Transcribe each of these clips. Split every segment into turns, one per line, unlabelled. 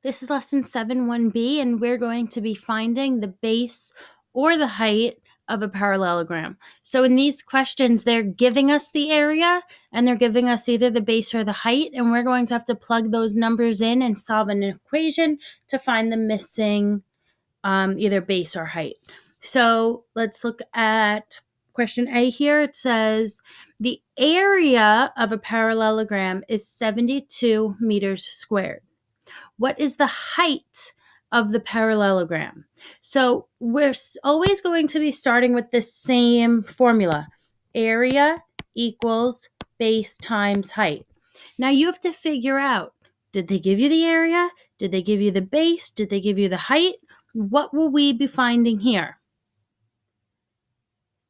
This is lesson 7-1b, and we're going to be finding the base or the height of a parallelogram. So in these questions, they're giving us the area and they're giving us either the base or the height, and we're going to have to plug those numbers in and solve an equation to find the missing either base or height. So let's look at question A here. It says the area of a parallelogram is 72 meters squared. What is the height of the parallelogram? So we're always going to be starting with the same formula. Area equals base times height. Now you have to figure out, did they give you the area? Did they give you the base? Did they give you the height? What will we be finding here?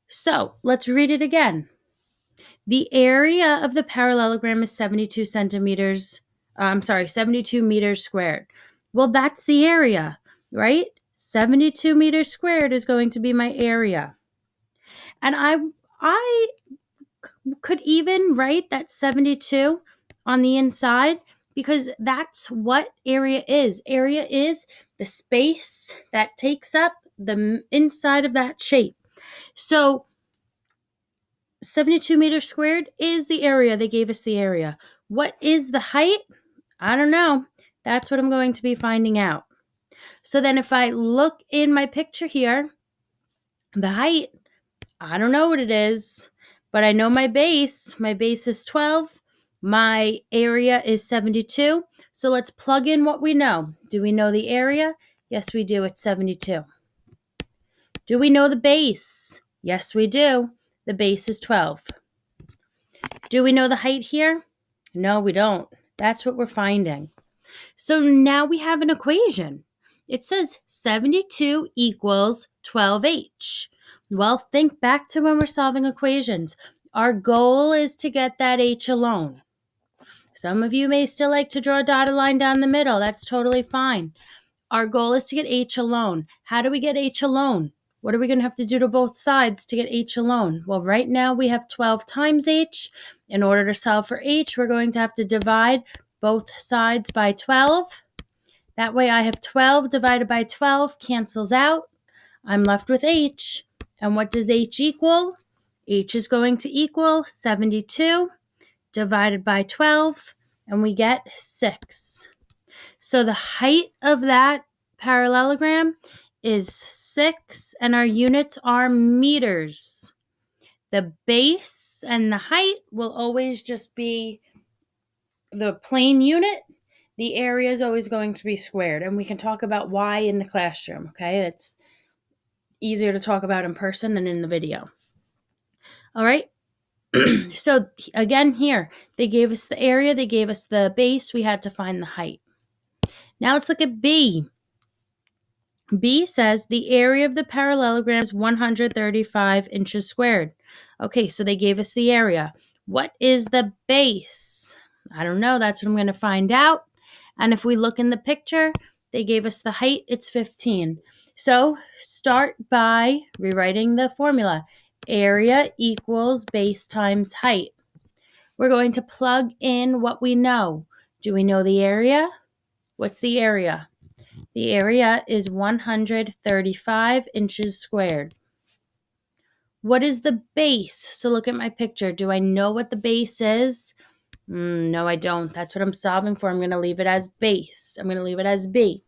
So let's read it again. The area of the parallelogram is 72 meters squared. Well, that's the area, right? 72 meters squared is going to be my area. And I could even write that 72 on the inside because that's what area is. Area is the space that takes up the inside of that shape. So 72 meters squared is the area. They gave us the area. What is the height? I don't know. That's what I'm going to be finding out. So then if I look in my picture here, the height, I don't know what it is, but I know my base. My base is 12. My area is 72. So let's plug in what we know. Do we know the area? Yes, we do. It's 72. Do we know the base? Yes, we do. The base is 12. Do we know the height here? No, we don't. That's what we're finding. So now we have an equation. It says 72 equals 12h. Well, think back to when we're solving equations. Our goal is to get that h alone. Some of you may still like to draw a dotted line down the middle. That's totally fine. Our goal is to get h alone. How do we get h alone? What are we going to have to do to both sides to get h alone? Well, right now we have 12 times h. In order to solve for h, we're going to have to divide both sides by 12. That way I have 12 divided by 12 cancels out. I'm left with h. And what does h equal? H is going to equal 72 divided by 12, and we get 6. So the height of that parallelogram is 6, and our units are meters. The base and the height will always just be the plain unit. The area is always going to be squared, and we can talk about why in the classroom, okay? It's easier to talk about in person than in the video. All right? So again, here, they gave us the area, they gave us the base, we had to find the height. Now let's look at B. B says the area of the parallelogram is 135 inches squared. Okay, so they gave us the area. What is the base? I don't know. That's what I'm going to find out. And if we look in the picture, they gave us the height. It's 15. So start by rewriting the formula. Area equals base times height. We're going to plug in what we know. Do we know the area? What's the area? The area is 135 inches squared. What is the base? So look at my picture. Do I know what the base is? No, I don't. That's what I'm solving for. I'm going to leave it as base. I'm going to leave it as B.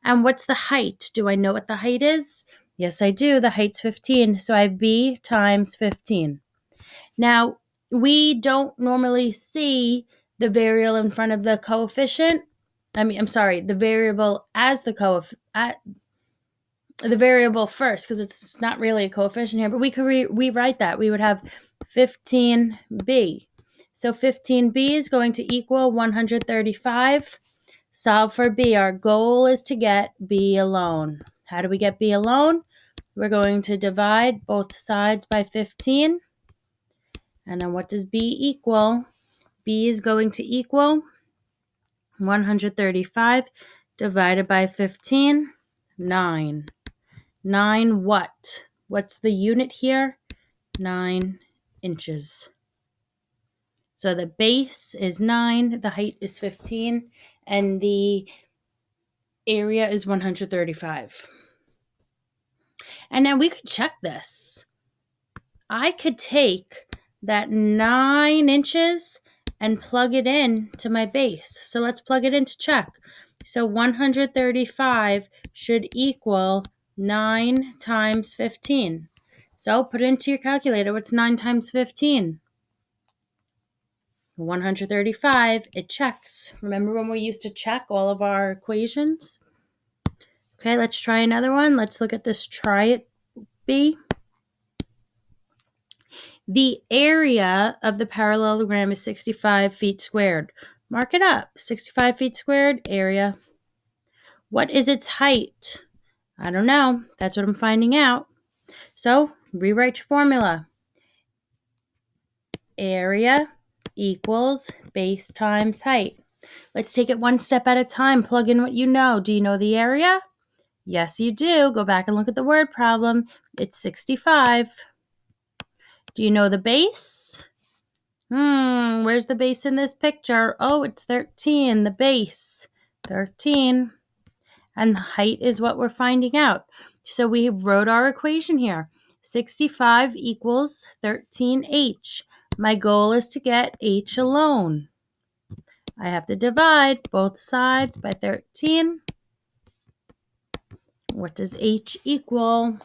And what's the height? Do I know what the height is? Yes, I do. The height's 15. So I have B times 15. Now, we don't normally see the variable in front of the coefficient. The variable as the variable first, because it's not really a coefficient here, but we could rewrite that. We would have 15b. So 15b is going to equal 135. Solve for b. Our goal is to get b alone. How do we get b alone? We're going to divide both sides by 15. And then what does b equal? B is going to equal 135 divided by 15, 9. 9 what? What's the unit here? 9 inches. So the base is 9, the height is 15, and the area is 135. And now we could check this. I could take that 9 inches and plug it in to my base. So let's plug it in to check. So 135 should equal 9 times 15. So put it into your calculator. What's 9 times 15? 135. It checks. Remember when we used to check all of our equations? Okay, let's try another one. Let's look at this try it B. The area of the parallelogram is 65 feet squared. Mark it up. 65 feet squared, area. What is its height? I don't know. That's what I'm finding out. So, rewrite your formula. Area equals base times height. Let's take it one step at a time. Plug in what you know. Do you know the area? Yes, you do. Go back and look at the word problem. It's 65. Do you know the base? Where's the base in this picture? Oh, it's 13, the base. 13. And the height is what we're finding out. So we wrote our equation here. 65 equals 13h. My goal is to get h alone. I have to divide both sides by 13. What does h equal?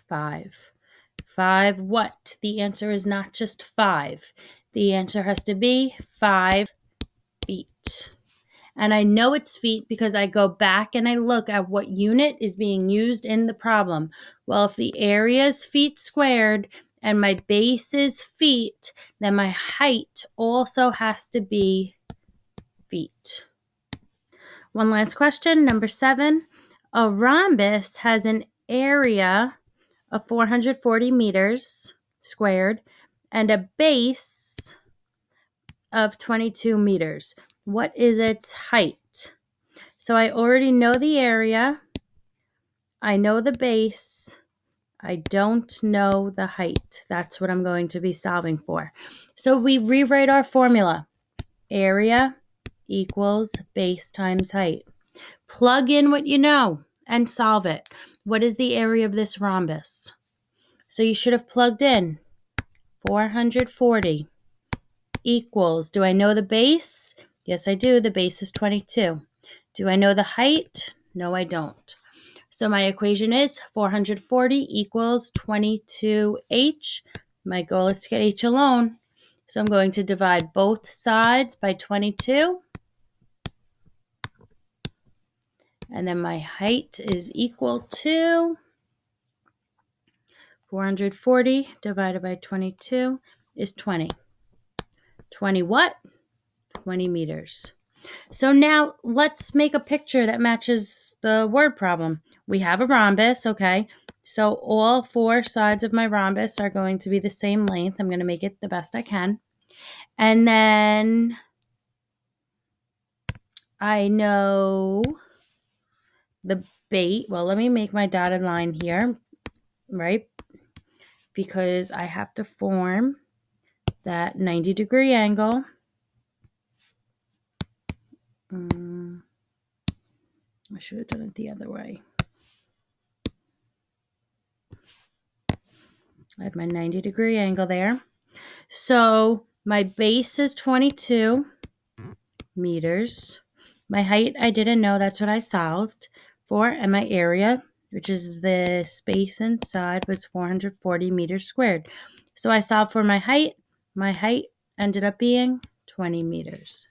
5. 5 what? The answer is not just 5. The answer has to be 5 feet. And I know it's feet because I go back and I look at what unit is being used in the problem. Well, if the area is feet squared and my base is feet, then my height also has to be feet. One last question, number 7. A rhombus has an area of 440 meters squared and a base of 22 meters. What is its height? So I already know the area. I know the base. I don't know the height. That's what I'm going to be solving for. So we rewrite our formula. Area equals base times height. Plug in what you know and solve it. What is the area of this rhombus? So you should have plugged in 440 equals, do I know the base? Yes, I do. The base is 22. Do I know the height? No, I don't. So my equation is 440 equals 22h. My goal is to get h alone. So I'm going to divide both sides by 22. And then my height is equal to 440 divided by 22 is 20. 20 what? 20 meters. So now let's make a picture that matches the word problem. We have a rhombus, okay? So all 4 sides of my rhombus are going to be the same length. I'm going to make it the best I can. And then I know the base. Well, let me make my dotted line here, right? Because I have to form that 90-degree angle. I should have done it the other way. I have my 90-degree angle there. So my base is 22 meters. My height, I didn't know. That's what I solved for. And my area, which is the space inside, was 440 meters squared. So I solved for my height. My height ended up being 20 meters.